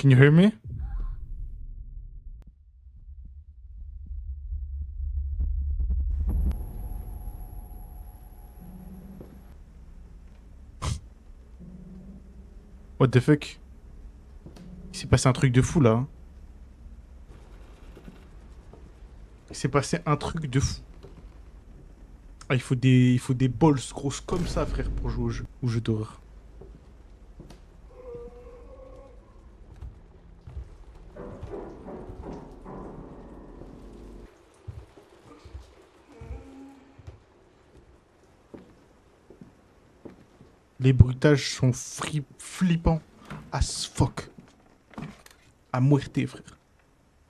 Can you hear me? What the fuck? Il s'est passé un truc de fou là, hein. Il s'est passé un truc de fou. Ah, il faut des balls grosses comme ça, frère, pour jouer au jeu d'horreur. Les bruitages sont flippants as fuck. À muerte, frère.